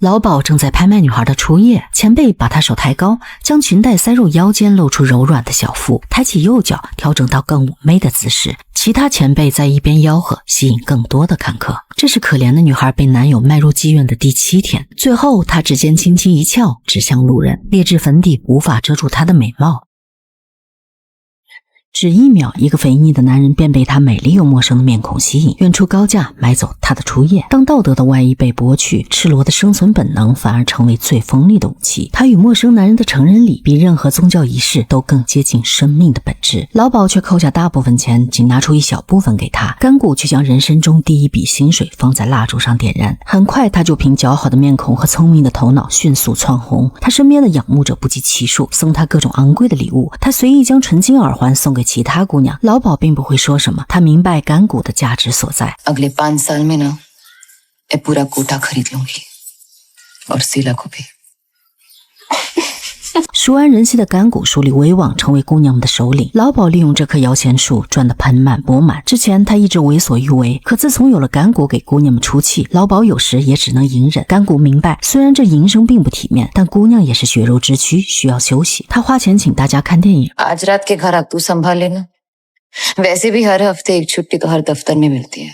老鸨正在拍卖女孩的初夜，前辈把她手抬高，将裙带塞入腰间，露出柔软的小腹，抬起右脚，调整到更妩媚的姿势。其他前辈在一边吆喝，吸引更多的看客。这是可怜的女孩被男友卖入妓院的第7天，最后她指尖轻轻一翘，指向路人，劣质粉底无法遮住她的美貌。只1秒，一个肥腻的男人便被她美丽又陌生的面孔吸引，愿出高价买走她的初夜。当道德的外衣被剥去，赤裸的生存本能反而成为最锋利的武器。她与陌生男人的成人礼比任何宗教仪式都更接近生命的本质。老鸨却扣下大部分钱，仅拿出一小部分给她。干谷却将人生中第一笔薪水放在蜡烛上点燃。很快，他就凭姣好的面孔和聪明的头脑迅速窜红。他身边的仰慕者不计其数，送他各种昂贵的礼物。他随意将纯金耳环送给其他姑娘，老鸨并不会说什么，他明白干谷的价值所在。अगले 5 साल में ना, मैं पूरा कोटा खरीद लूंगी और शीला को भी。熟谙人心的干谷树立威望，成为姑娘们的首领。老鸨利用这棵摇钱树赚得盆满钵满。之前他一直为所欲为，可自从有了干谷给姑娘们出气，老鸨有时也只能隐忍。干谷明白，虽然这营生并不体面，但姑娘也是血肉之躯，需要休息。他花钱请大家看电影。आज रात के घर तू संभाल लेना। वैसे भी हर हफ्ते एक छुट्टी तो हर दफ्तर में मिलती है।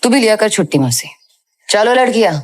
तू भी लिया कर छुट्टी मासी। चलो लड़कियां।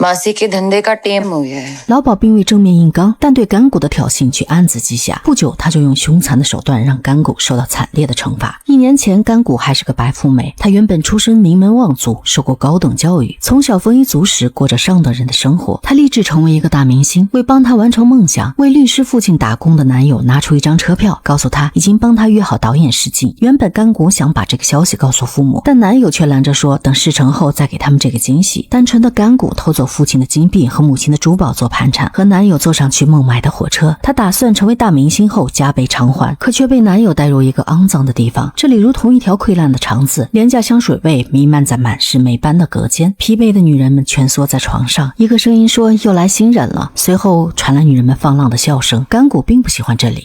马西给धंधे का टेम हो गया है。老鸨并未正面硬刚，但对干谷的挑衅却暗自记下。不久，他就用凶残的手段让干谷受到惨烈的惩罚。1年前，干谷还是个白富美，她原本出身名门望族，受过高等教育，从小丰衣足食，过着上等人的生活。她立志成为一个大明星，为帮她完成梦想，为律师父亲打工的男友拿出一张车票，告诉他已经帮他约好导演试镜。原本干谷想把这个消息告诉父母，但男友却拦着说，等事成后再给他们这个惊喜。单纯的干谷偷走父亲的金币和母亲的珠宝做盘缠，和男友坐上去孟买的火车。她打算成为大明星后加倍偿还，可却被男友带入一个肮脏的地方。这里如同一条溃烂的肠子，廉价香水味弥漫在满是霉斑的隔间。疲惫的女人们蜷缩在床上，一个声音说又来新人了。随后传来女人们放浪的笑声。干谷并不喜欢这里。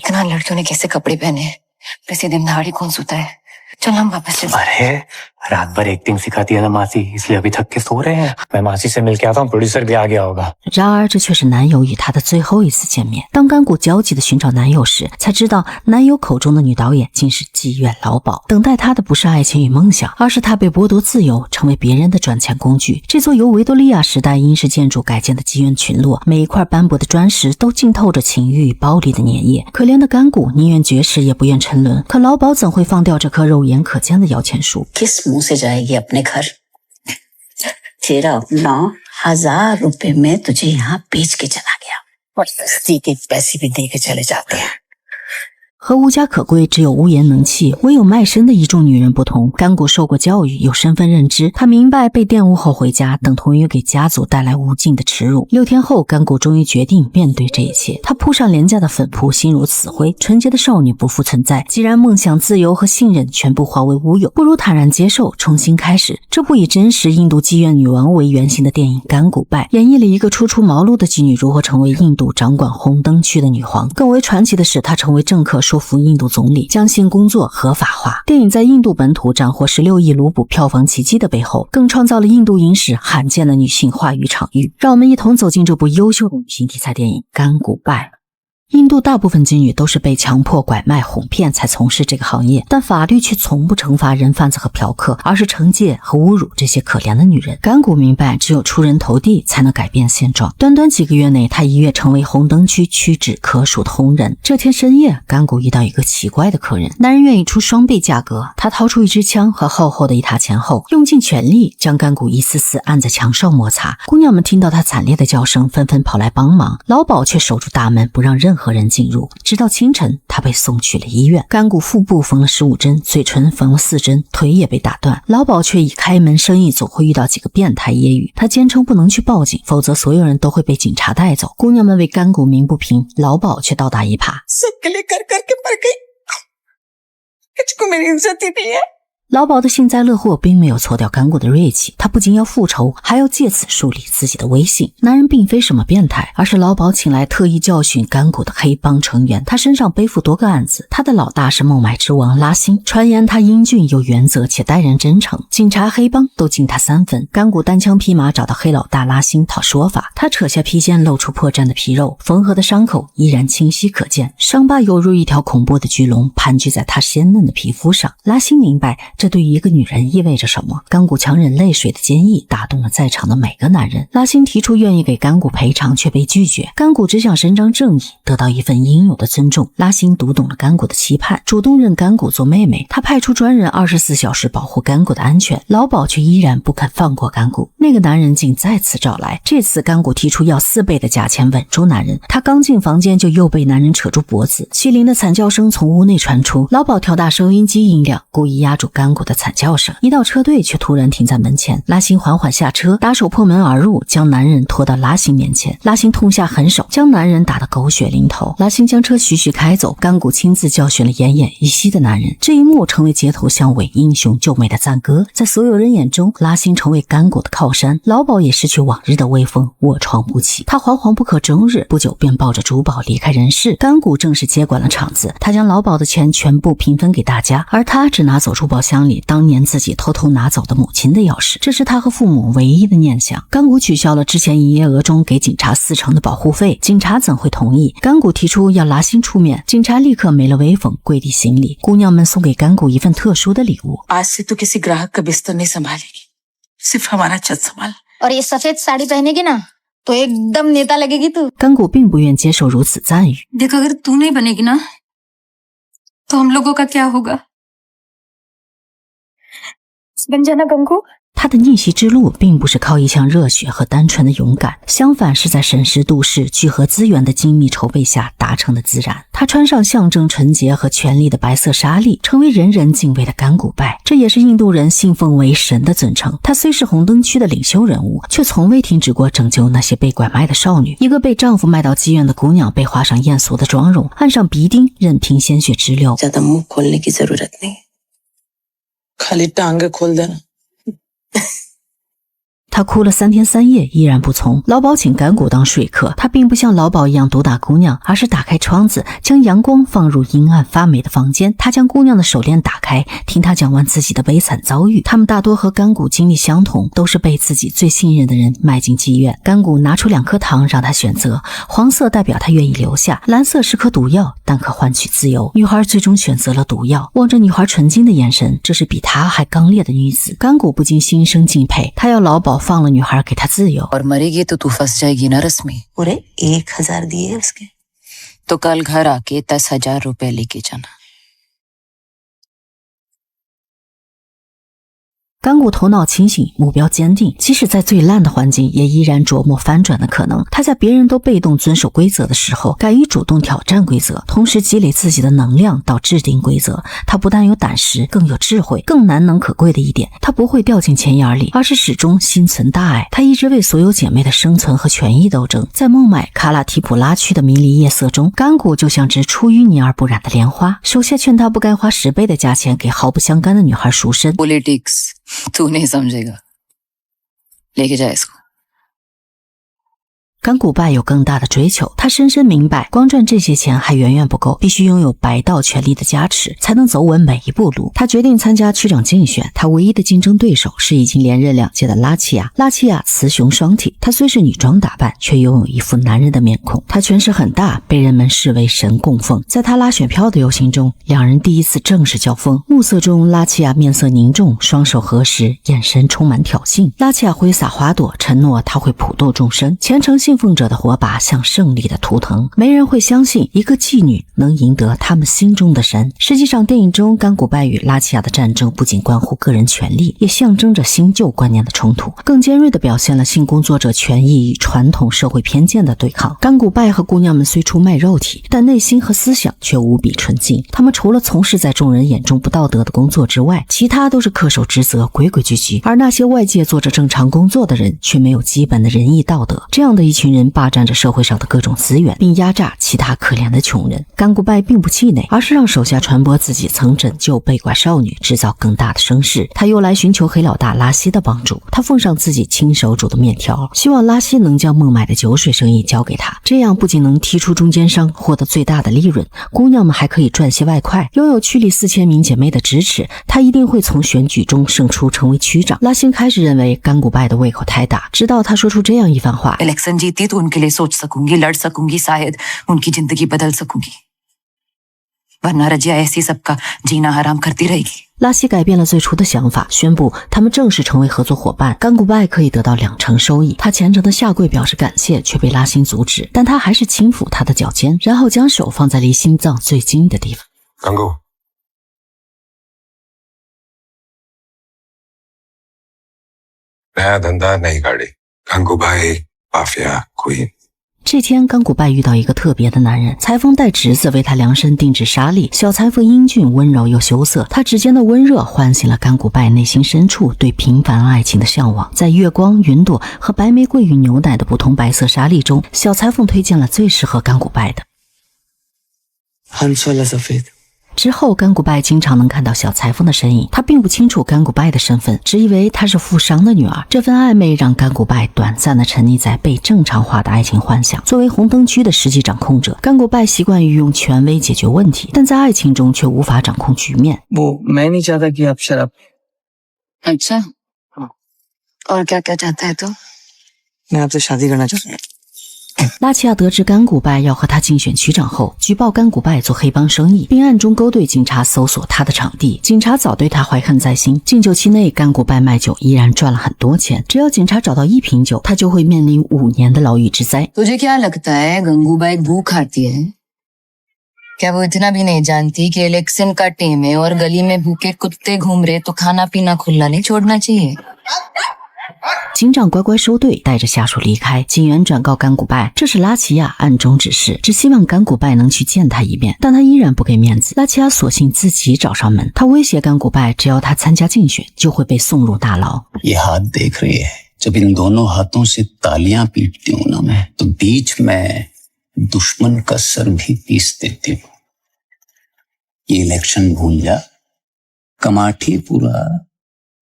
चल हम वापस चलते हैं। अरे रात भर एक्टिंग सिखाती है ना मासी, इसलिए अभी थक के सो रहे हैं। मैं मासी से मिलके आता हूँ, प्रोड्यूसर भी आ गया होगा। 然而这却是男友与她的最后一次见面。当干谷焦急地寻找男友时，才知道男友口中的女导演竟是妓院老鸨。等待她的不是爱情与梦想，而是她被剥夺自由，成为别人的赚钱工具。这座由维多利亚时代英式建筑改建的妓院群落，每一块斑驳的砖石都浸透着情欲与暴力的粘液。可怜的干谷宁愿绝食也不愿沉沦，可老鸨怎会放掉这棵肉眼可见的摇钱树？ किस मुंह से जाएगी अपने घर? तेरा 9,000 रुपए में तुझे यहाँ बेच के चला गया और सस्ती के पैसे भी दे के चले जाते हैं। 和无家可归只有无言能泣，唯有卖身的一众女人不同。干谷受过教育，有身份认知，她明白被玷污后回家等同于给家族带来无尽的耻辱。6天后，干谷终于决定面对这一切。她铺上廉价的粉扑，心如死灰，纯洁的少女不复存在。既然梦想、自由和信任全部化为乌有，不如坦然接受，重新开始。这部以真实印度妓院女王为原型的电影《干谷拜》，演绎了一个初出茅庐的妓女如何成为印度掌管红灯区的女皇。更为传奇的是，她成为政客，说服印度总理将性工作合法化。电影在印度本土斩获16亿卢布票房奇迹的背后，更创造了印度影史罕见的女性话语场域。让我们一同走进这部优秀的女性题材电影《干谷拜》。印度大部分妓女都是被强迫拐卖哄骗才从事这个行业，但法律却从不惩罚人贩子和嫖客，而是惩戒和侮辱这些可怜的女人。干谷明白，只有出人头地才能改变现状。短短几个月内，她一跃成为红灯区屈指可数的红人。这天深夜，干谷遇到一个奇怪的客人，男人愿意出双倍价格。他掏出一支枪和厚厚的一沓钱后，用尽全力将干谷一丝丝按在墙上摩擦。姑娘们听到他惨烈的叫声，纷纷跑来帮忙。老鸨却守住大门，不让任何人进入。直到清晨，他被送去了医院。干谷腹部缝了15针，嘴唇缝了4针，腿也被打断。老鸨却以开门生意总会遇到几个变态揶揄，他坚称不能去报警，否则所有人都会被警察带走。姑娘们为干谷鸣不平，老鸨却倒打一耙。老鸨的幸灾乐祸并没有挫掉干谷的锐气，他不仅要复仇，还要借此树立自己的威信。男人并非什么变态，而是老鸨请来特意教训干谷的黑帮成员。他身上背负多个案子，他的老大是孟买之王拉辛，传言他英俊有原则且待人真诚，警察黑帮都敬他3分。干谷单枪匹马找到黑老大拉辛讨说法，他扯下披肩露出破绽的皮肉，缝合的伤口依然清晰可见，伤疤犹如一条恐怖的巨龙盘踞在他鲜嫩的皮肤上。拉辛明白这对于一个女人意味着什么，干谷强忍泪水的坚毅打动了在场的每个男人。拉辛提出愿意给干谷赔偿，却被拒绝。干谷只想伸张正义，得到一份应有的尊重。拉辛读懂了干谷的期盼，主动认干谷做妹妹。他派出专人24小时保护干谷的安全，老鸨却依然不肯放过干谷。那个男人竟再次找来，这次干谷提出要4倍的价钱稳住男人。他刚进房间就又被男人扯住脖子，凄厉的惨叫声从屋内传出。老鸨调大收音机音量，故意压住干谷的惨叫声。一道车队却突然停在门前，拉辛缓缓下车，打手破门而入，将男人拖到拉辛面前。拉辛痛下狠手，将男人打得狗血淋头。拉辛将车徐徐开走，干谷亲自教训了奄奄一息的男人。这一幕成为街头巷尾英雄救美的赞歌，在所有人眼中，拉辛成为干谷的靠山，老鸨也失去往日的威风，卧床不起。他惶惶不可终日，不久便抱着珠宝离开人世。干谷正式接管了场子，他将老鸨的钱全部平分给大家，而他只拿走珠宝箱里当年自己偷偷拿走的母亲的钥匙，这是他和父母唯一的念想。干谷取消了之前营业额中给警察40%的保护费，警察怎会同意？干谷提出要拉辛出面，警察立刻没了威风，跪地行礼。姑娘们送给干谷一份特殊的礼物。आज से तू किसी ग्राहक का बिस्तर नहीं संभालेगी, सिर्फ हमारा छत संभाल। और ये सफेद साड़ी पहनेगी ना तो एकदम नेता लगेगी तू। 干谷并不愿接受如此赞誉。 देख अगर तू नहीं बनेगी ना तो हम लोगों का क्या होगा? बन जाना कंकु।他的逆袭之路并不是靠一腔热血和单纯的勇敢，相反是在审时度势、聚合资源的精密筹备下达成的自然。他穿上象征纯洁和权力的白色纱丽，成为人人敬畏的干古拜，这也是印度人信奉为神的尊称。他虽是红灯区的领袖人物，却从未停止过拯救那些被拐卖的少女。一个被丈夫卖到妓院的姑娘被画上艳俗的妆容，按上鼻钉，任凭鲜血直流。 ज्यादा मुंह खोलने की जरूरत नहीं, खाली टांगे खोल देना। 他哭了3天3夜，依然不从。老鸨请干谷当说客，他并不像老鸨一样毒打姑娘，而是打开窗子，将阳光放入阴暗发霉的房间。他将姑娘的手链打开，听她讲完自己的悲惨遭遇。他们大多和干谷经历相同，都是被自己最信任的人卖进妓院。干谷拿出2颗糖让他选择，黄色代表他愿意留下，蓝色是颗毒药，但可换取自由。女孩最终选择了毒药，望着女孩纯净的眼神，这是比她还刚烈的女子。干谷不禁心生敬佩，他要老鸨放了女孩给他自由。 और मरेगी तो तू फंस जाएगी ना रश्मि। पूरे 1000 दिए उसके, तो कल घर आके 10,000 रुपए लेके जाना। 干谷头脑清醒，目标坚定，即使在最烂的环境，也依然琢磨翻转的可能。他在别人都被动遵守规则的时候，敢于主动挑战规则，同时积累自己的能量到制定规则。他不但有胆识，更有智慧。更难能可贵的一点，他不会掉进钱眼里，而是始终心存大爱。他一直为所有姐妹的生存和权益斗争。在孟买卡拉提普拉区的迷离夜色中，干谷就像只出淤泥而不染的莲花。手下劝他不该花10倍的价钱给毫不相干的女孩赎身。 पॉलिटिक्स तू नहीं समझेगा, लेके जा इसको। 干古拜有更大的追求，他深深明白，光赚这些钱还远远不够，必须拥有白道权力的加持，才能走稳每一步路。他决定参加区长竞选，他唯一的竞争对手是已经连任2届的拉契亚。拉契亚雌雄双体，她虽是女装打扮，却拥有一副男人的面孔。她权势很大，被人们视为神供奉。在他拉选票的游行中，两人第一次正式交锋。暮色中，拉契亚面色凝重，双手合十，眼神充满挑衅。拉契亚挥洒花朵，承诺他会普度众生。虔诚信奉者的火把像胜利的图腾，没人会相信一个妓女能赢得他们心中的神。实际上，电影中干古拜与拉契亚的战争不仅关乎个人权利，也象征着新旧观念的冲突，更尖锐地表现了性工作者权益与传统社会偏见的对抗。干古拜和姑娘们虽出卖肉体，但内心和思想却无比纯净。他们除了从事在众人眼中不道德的工作之外，其他都是恪守职责、规规矩矩，而那些外界做着正常工作的人却没有基本的仁义道德。这样的一群人霸占着社会上的各种资源，并压榨其他可怜的穷人。甘古拜并不气馁，而是让手下传播自己曾拯救被拐少女，制造更大的声势。他又来寻求黑老大拉希的帮助，他奉上自己亲手煮的面条，希望拉希能将孟买的酒水生意交给他，这样不仅能剔出中间商，获得最大的利润，姑娘们还可以赚些外快。拥有区里4000名姐妹的支持，他一定会从选举中胜出，成为区长。拉辛开始认为甘古拜的胃口太大，直到他说出这样一番话इलेक्शन जीती तो उनके लिए सोच सकूंगी, लड़ सकूंगी, शायद उनकी जिंदगी बदल सकूंगी, वरना रजिया ऐसी सबका जीना हराम करती रहेगी। 拉希改变了最初的想法，宣布他们正式成为合作伙伴，甘古拜可以得到2成收益。他虔诚的下跪表示感谢，却被拉辛阻止，但他还是轻抚他的脚尖，然后将手放在离心脏最近的地方。गंगू, नया धंधा नई गाड़ी, गंगूबाई माफिया क्वीन।这天，甘古拜遇到一个特别的男人，裁缝带侄子为他量身定制纱丽。小裁缝英俊温柔又羞涩，他指尖的温热唤醒了甘古拜内心深处对平凡爱情的向往。在月光、云朵和白玫瑰与牛奶的不同白色纱丽中，小裁缝推荐了最适合甘古拜的。之后，甘古拜经常能看到小裁缝的身影，他并不清楚甘古拜的身份，只以为她是富商的女儿。这份暧昧让甘古拜短暂地沉溺在被正常化的爱情幻想。作为红灯区的实际掌控者，甘古拜习惯于用权威解决问题，但在爱情中却无法掌控局面。मैं नहीं चाहता कि आप शराब। अच्छा, और क्या क्या चाहता है तू? मैं आपसे शादी करना चाहता हूँ।拉齐亚得知甘古拜要和他竞选区长后，举报甘古拜做黑帮生意，并暗中勾兑警察搜索他的场地。警察早对他怀恨在心，禁酒期内甘古拜卖酒依然赚了很多钱。只要警察找到1瓶酒，他就会面临5年的牢狱之灾。 तुझे क्या लगता है गंगूबाई गू खाती है? क्या वो इतना भी नहीं जानती कि इलेक्शन का टीम है और गली में भूखे कुत्ते घूम रहे तो खाना पीना खुला नहीं छोड़ना चाहिए। 警长乖乖收队，带着下属离开。警员转告甘古拜，这是拉齐亚暗中指示，只希望甘古拜能去见他一面，但他依然不给面子。拉齐亚索性自己找上门，他威胁甘古拜，只要他参加竞选，就会被送入大牢。 ये हाथ देख रही है, जब इन दोनों हाथों से तालियां पीटती हूँ ना मैं, तो बीच में दुश्मन का सर भी पीस देती हूँ। ये इलेक्शन भूल जा, कमाठी पूरा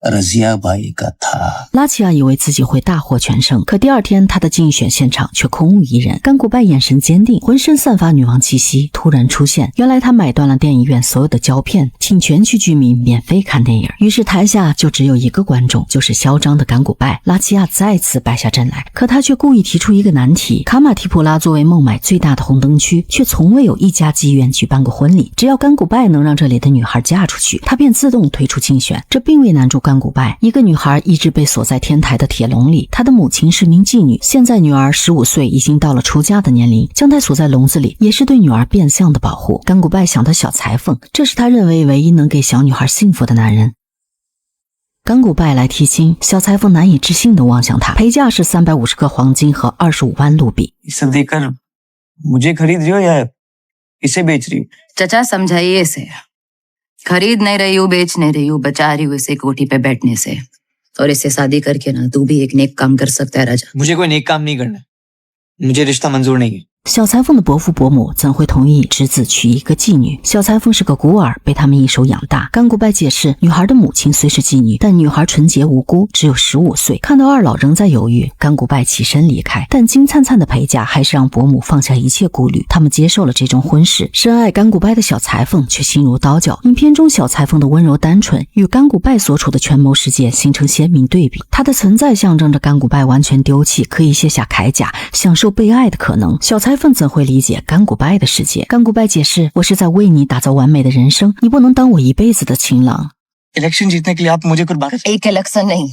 रजिया बाई का था。 拉齐亚以为自己会大获全胜，可第二天他的竞选现场却空无一人。甘古拜眼神坚定，浑身散发女王气息，突然出现。原来他买断了电影院所有的胶片，请全区居民免费看电影。于是台下就只有一个观众，就是嚣张的甘古拜。拉齐亚再次败下阵来，可他却故意提出一个难题：卡马提普拉作为孟买最大的红灯区，却从未有一家妓院举办过婚礼。只要甘古拜能让这里的女孩嫁出去，他便自动退出竞选。这并未难住甘古拜。一个女孩一直被锁在天台的铁笼里，她的母亲是名妓女，现在女儿15岁，已经到了出嫁的年龄，将她锁在笼子里也是对女儿变相的保护。甘古拜想到小裁缝，这是他认为唯一能给小女孩幸福的男人。甘古拜来提亲，小裁缝难以置信地望向他，陪嫁是350克黄金和25万卢比。 सब देखकर मुझे खरीद रही हो या इसे बेच रही हो? चचा समझाइए इसे, खरीद नहीं रही हूँ, बेच नहीं रही हूँ, बचा रही हूँ इसे कोठी पे बैठने से। और इससे शादी करके ना तू भी एक नेक काम कर सकता है राजा। मुझे कोई नेक काम नहीं करना, मुझे रिश्ता मंजूर नहीं है। 小裁缝的伯父伯母怎会同意侄子娶一个妓女？小裁缝是个孤儿，被他们一手养大。甘古拜解释，女孩的母亲虽是妓女，但女孩纯洁无辜，只有15岁。看到二老仍在犹豫，甘古拜起身离开，但金灿灿的陪嫁还是让伯母放下一切顾虑。他们接受了这桩婚事。深爱甘古拜的小裁缝却心如刀绞。影片中小裁缝的温柔单纯，与甘古拜所处的权谋世界形成鲜明对比。他的存在象征着甘古拜完全丢弃，可以卸下铠甲，享受被爱的可能。小裁缝怎会理解甘古拜的世界？甘古拜解释，我是在为你打造完美的人生，你不能当我一辈子的情郎。 इलेक्शन जीतने के लिए आप मुझे कुर्बान कर। एक इलेक्शन नहीं,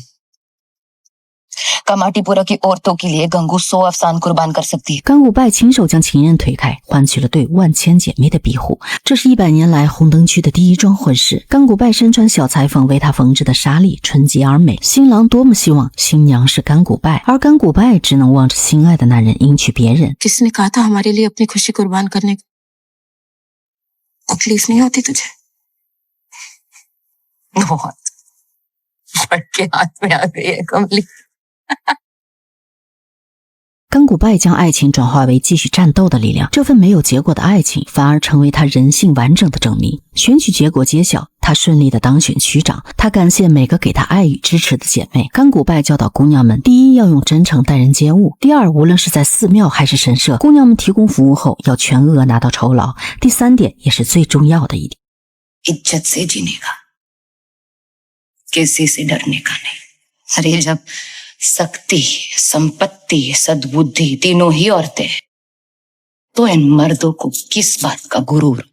कमाटीपुरा की औरतों के लिए गंगू 100 अफसान कुर्बान कर सकती है। 甘古拜亲手将情人推开，换取了对万千姐妹的庇护。这是100年来红灯区的第一桩婚事。甘古拜身穿小裁缝为他缝制的纱丽，纯洁而美。新郎多么希望新娘是甘古拜，而甘古拜只能望着心爱的男人迎娶别人。 किसने कहा था हमारे लिए अपनी खुशी कुर्बान करने को? तकलीफ नहीं होती तुझे? बहुत बढ़ के हाथ में आ गई है कमली। 甘古拜将爱情转化为继续战斗的力量，这份没有结果的爱情反而成为他人性完整的证明。选举结果揭晓，他顺利的当选区长。他感谢每个给他爱与支持的姐妹。甘古拜教导姑娘们，第一要用真诚待人接物，第二无论是在寺庙还是神社，姑娘们提供服务后要全额拿到酬劳，第三点也是最重要的一点， इज्जत से जीने का, किसी से डरने का नहीं। अरे जब शक्ति, संपत्ति, सद्बुद्धि तीनों ही औरतें हैं, तो इन मर्दों को किस बात का गुरूर।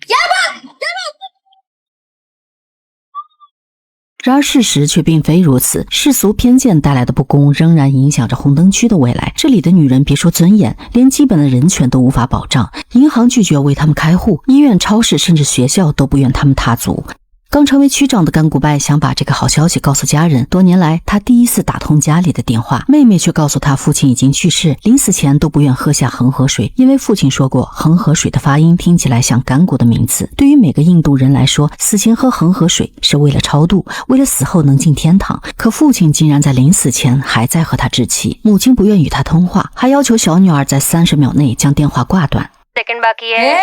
然而事实却并非如此，世俗偏见带来的不公仍然影响着红灯区的未来。这里的女人别说尊严，连基本的人权都无法保障，银行拒绝为她们开户，医院、超市甚至学校都不愿她们踏足。刚成为区长的甘古拜想把这个好消息告诉家人。多年来，他第一次打通家里的电话，妹妹却告诉他父亲已经去世，临死前都不愿喝下恒河水，因为父亲说过，恒河水的发音听起来像甘古的名字。对于每个印度人来说，死前喝恒河水是为了超度，为了死后能进天堂。可父亲竟然在临死前还在和他置气，母亲不愿与他通话，还要求小女儿在30秒内将电话挂断。सेकंड बाकी है।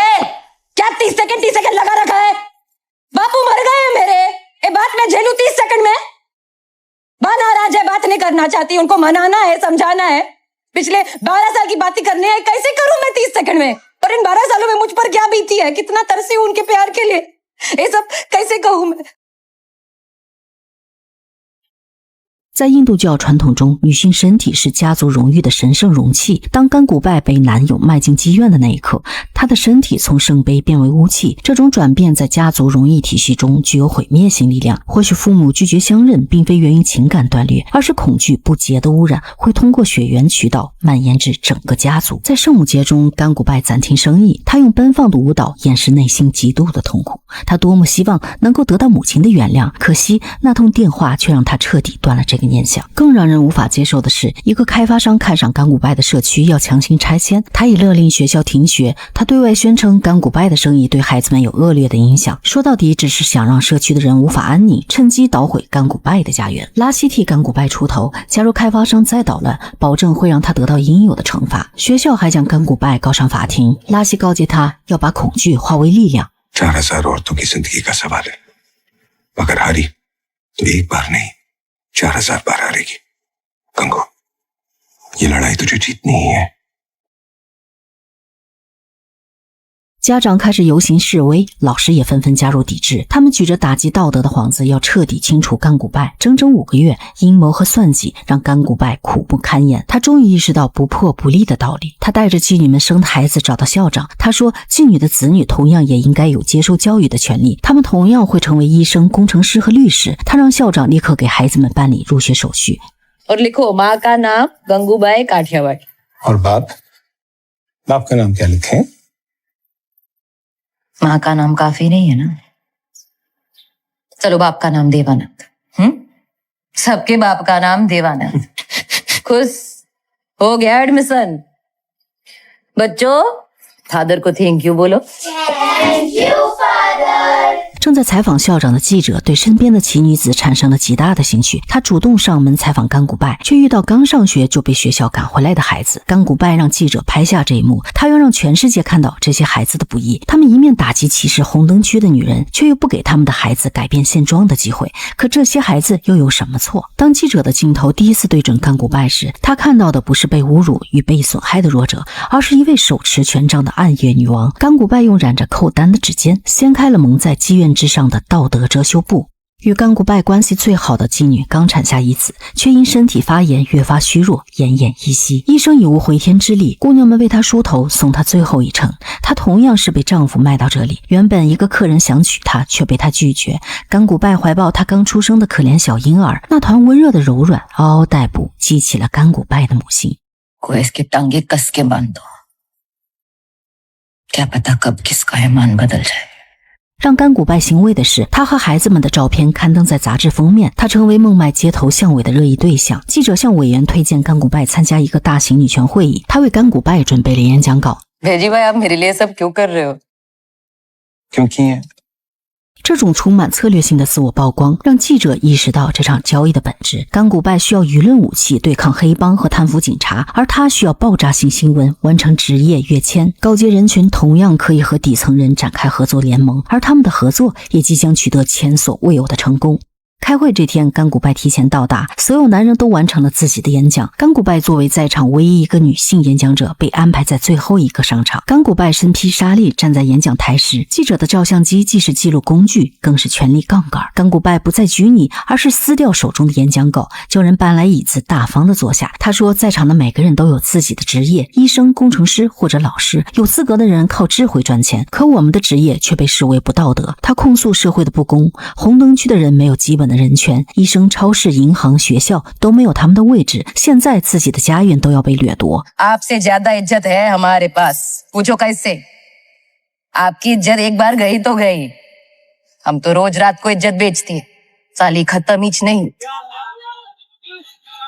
क्या 30 सेकंड लगा रखा है? बापू मर गए हैं मेरे, ये बात मैं झेलूं 30 सेकंड में? मां नाराज है, बात नहीं करना चाहती, उनको मनाना है, समझाना है, पिछले 12 साल की बातें करनी है, कैसे करूं मैं 30 सेकंड में? और इन 12 सालों में मुझ पर क्या बीती है, कितना तरसी हूं उनके प्यार के लिए, ये सब कैसे कहूं मैं? 在印度教传统中，女性身体是家族荣誉的神圣容器。当甘古拜被男友迈进妓院的那一刻，她的身体从圣杯变为污器。这种转变在家族荣誉体系中具有毁灭性力量。或许父母拒绝相认，并非源于情感断裂，而是恐惧不洁的污染会通过血缘渠道蔓延至整个家族。在圣母节中，甘古拜暂停生意，他用奔放的舞蹈掩饰内心极度的痛苦。他多么希望能够得到母亲的原谅，可惜那通电话却让他彻底断了这个念想。更让人无法接受的是，一个开发商看上甘古拜的社区，要强行拆迁，他已勒令学校停学。他对外宣称甘古拜的生意对孩子们有恶劣的影响，说到底只是想让社区的人无法安宁，趁机捣毁甘古拜的家园。拉希替甘古拜出头，假如开发商再捣乱，保证会让他得到应有的惩罚。学校还将甘古拜告上法庭。拉希告诫他要把恐惧化为力量。 4000 औरतों की जिंदगी का सवाल है, अगर हारी तो एक बार नहीं 4000 बार हारेगी। गंगू, ये लड़ाई तुझे जीतनी ही है। 家长开始游行示威，老师也纷纷加入抵制。他们举着打击道德的幌子，要彻底清除甘古拜。整整5个月，阴谋和算计让甘古拜苦不堪言。他终于意识到不破不立的道理。他带着妓女们生的孩子找到校长，他说，妓女的子女同样也应该有接受教育的权利，他们同样会成为医生、工程师和律师。他让校长立刻给孩子们办理入学手续。और लिखो माँ का नाम गंगूबाई काठियावाड़। और बाप का नाम क्या लिखें? माँ का नाम काफी नहीं है ना? चलो बाप का नाम देवानंद। सबके बाप का नाम देवानंद। खुश हो गया एडमिशन? बच्चों, फादर को थैंक यू बोलो। Thank you father. 正在采访校长的记者对身边的奇女子产生了极大的兴趣，他主动上门采访甘古拜，却遇到刚上学就被学校赶回来的孩子。甘古拜让记者拍下这一幕，他要让全世界看到这些孩子的不易。他们一面打击歧视红灯区的女人，却又不给他们的孩子改变现状的机会。可这些孩子又有什么错？当记者的镜头第一次对准甘古拜时，他看到的不是被侮辱与被损害的弱者，而是一位手持权杖的暗夜女王。甘古拜用染着扣丹的指尖掀开了蒙在妓院之上的道德遮羞布。与甘古拜关系最好的妓女刚产下一子，却因身体发炎越发虚弱，奄奄一息。医生已无回天之力，姑娘们为她梳头，送她最后一程。她同样是被丈夫卖到这里。原本一个客人想娶她，却被她拒绝。甘古拜怀抱她刚出生的可怜小婴儿，那团温热的柔软嗷嗷待哺，激起了甘古拜的母性。 को इसके टांगे कस के बांध दो, क्या पता कब किसका ईमान बदल जाए। 让甘古拜欣慰的是，他和孩子们的照片刊登在杂志封面，他成为孟买街头巷尾的热议对象。记者向委员推荐甘古拜参加一个大型女权会议，他为甘古拜准备了演讲稿。भेजी भाई, आप मेरे लिए सब क्यों कर रहे हो? क्यों किए? 这种充满策略性的自我曝光，让记者意识到这场交易的本质。甘古拜需要舆论武器对抗黑帮和贪腐警察，而他需要爆炸性新闻完成职业跃迁。高阶人群同样可以和底层人展开合作联盟，而他们的合作也即将取得前所未有的成功。开会这天，甘古拜提前到达，所有男人都完成了自己的演讲。甘古拜作为在场唯一一个女性演讲者，被安排在最后一个上场。甘古拜身披纱丽站在演讲台时，记者的照相机既是记录工具，更是权力杠杆。甘古拜不再拘泥，而是撕掉手中的演讲稿，叫人搬来椅子，大方地坐下。他说，在场的每个人都有自己的职业，医生、工程师或者老师，有资格的人靠智慧赚钱，可我们的职业却被视为不道德。他控诉社会的不公，红灯区的人没有基本的人权，医生、超市、银行、学校都没有他们的位置，现在自己的家园都要被掠夺。 आपसे ज्यादा इज्जत है हमारे पास, पूछो कैसे? आपकी इज्जत एक बार गई तो गई, हम तो रोज रात को इज्जत बेचती है, साली खत्म ही नहीं।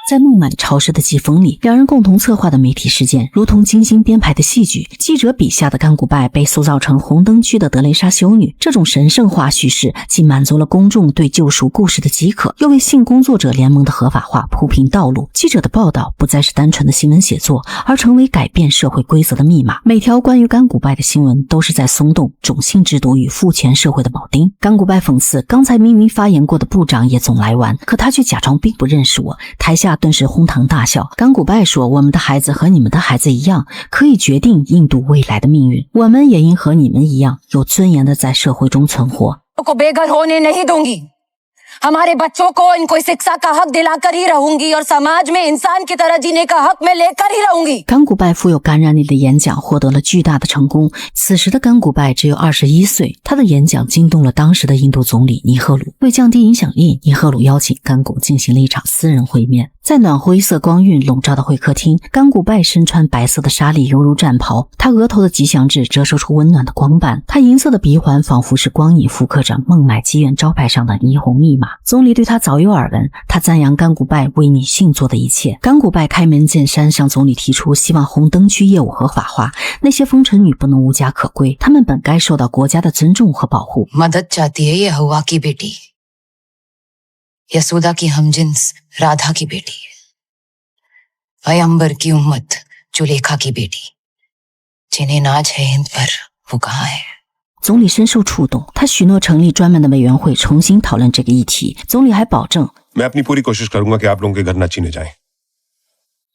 在孟买潮湿的季风里，两人共同策划的媒体事件如同精心编排的戏剧。记者笔下的甘古拜被塑造成红灯区的德蕾莎修女，这种神圣化叙事既满足了公众对救赎故事的饥渴，又为性工作者联盟的合法化铺平道路。记者的报道不再是单纯的新闻写作，而成为改变社会规则的密码。每条关于甘古拜的新闻都是在松动种姓制度与父权社会的铆钉。甘古拜讽刺刚才明明发言过的部长也总来玩，可他却假装并不认识我。台下顿时哄堂大笑。甘古拜说，我们的孩子和你们的孩子一样，可以决定印度未来的命运，我们也应和你们一样有尊严的在社会中存活。 हमारे बच्चों को इनको शिक्षा का हक दिलाकर ही रहूंगी और समाज में इंसान की तरह जीने का हक मैं लेकर ही रहूंगी。甘古拜富有感染力的演讲获得了巨大的成功。此时的甘古拜只有21岁，他的演讲惊动了当时的印度总理尼赫鲁。为降低影响力，尼赫鲁邀请甘古进行了一场私人会面。在暖灰色光晕笼罩的会客厅，甘古拜身穿白色的纱丽，犹如战袍。他额头的吉祥痣折射出温暖的光斑，他银色的鼻环仿佛是光影复刻着孟买妓院招牌上的霓虹密码。总理对他早有耳闻，他赞扬甘古拜为女性做的一切。甘古拜开门见山向总理提出，希望红灯区业务合法化，那些风尘女不能无家可归，她们本该受到国家的尊重和保护。मदद चाहती है ये हवा की बेटी, यशोदा की हमजिन्स राधा की बेटी, अयंबर की उम्मत जुलेखा की बेटी, जिन्हें नाज है हिंद पर वो कहाँ है？总理深受触动，他许诺成立专门的委员会重新讨论这个议题。总理还保证， मैं अपनी पूरी कोशिश करूंगा कि आप लोगों के घर न छीने जाएं।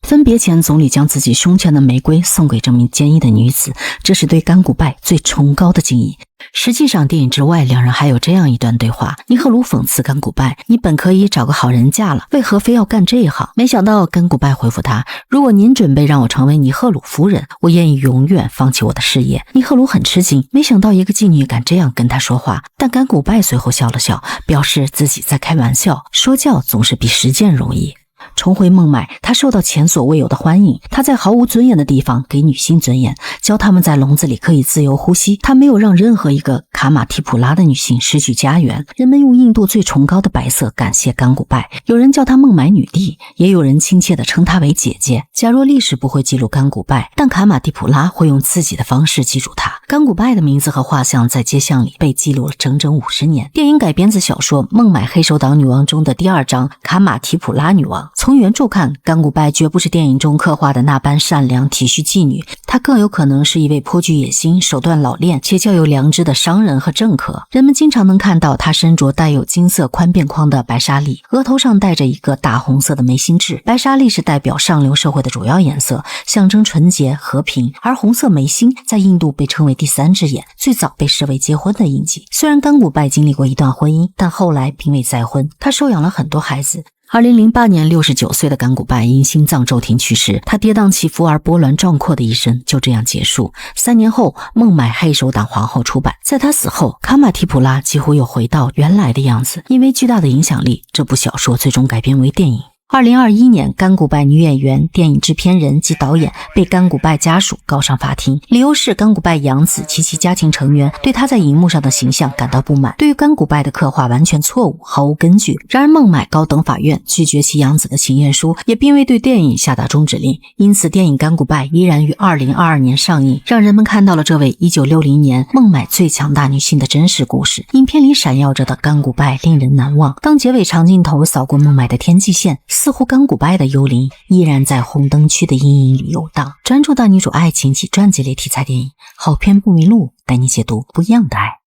分别前，总理将自己胸前的玫瑰送给这名坚毅的女子，这是对甘古拜最崇高的敬意。实际上，电影之外，两人还有这样一段对话。尼赫鲁讽刺甘古拜：“你本可以找个好人嫁了，为何非要干这一行？”没想到甘古拜回复他：“如果您准备让我成为尼赫鲁夫人，我愿意永远放弃我的事业。”尼赫鲁很吃惊，没想到一个妓女敢这样跟他说话。但甘古拜随后笑了笑，表示自己在开玩笑，说教总是比实践容易。重回孟买，他受到前所未有的欢迎。他在毫无尊严的地方给女性尊严，教她们在笼子里可以自由呼吸。他没有让任何一个卡马提普拉的女性失去家园。人们用印度最崇高的白色感谢甘古拜，有人叫她孟买女帝，也有人亲切地称她为姐姐。假若历史不会记录甘古拜，但卡马蒂普拉会用自己的方式记住她。甘古拜的名字和画像在街巷里被记录了整整50年。电影改编自小说《孟买黑手党女王》中的第2章卡马提普拉女王。从原著看，甘古拜绝不是电影中刻画的那般善良体恤妓女，她更有可能是一位颇具野心、手段老练且较有良知的商人和政客。人们经常能看到她身着带有金色宽边框的白纱丽，额头上戴着一个大红色的眉心痣。白纱丽是代表上流社会的主要颜色，象征纯洁和平，而红色眉心在印度被称为第3只眼，最早被视为结婚的印记。虽然甘古拜经历过一段婚姻，但后来并未再婚，他收养了很多孩子。2008年，69岁的甘古拜因心脏骤停去世，他跌宕起伏而波澜壮阔的一生就这样结束。3年后，《孟买黑手党皇后》出版，在他死后，卡马提普拉几乎又回到原来的样子。因为巨大的影响力，这部小说最终改编为电影。2021年，甘古拜女演员、电影制片人及导演被甘古拜家属告上法庭，理由是甘古拜养子及其家庭成员对他在荧幕上的形象感到不满，对于甘古拜的刻画完全错误，毫无根据。然而孟买高等法院拒绝其养子的请愿书，也并未对电影下达终止令，因此电影《甘古拜》依然于2022年上映，让人们看到了这位1960年孟买最强大女性的真实故事。影片里闪耀着的甘古拜令人难忘，当结尾长镜头扫过孟买的天际线，似乎甘古拜的幽灵依然在红灯区的阴影里游荡。专注大女主爱情及传记类题材电影，好片不迷路，带你解读不一样的爱。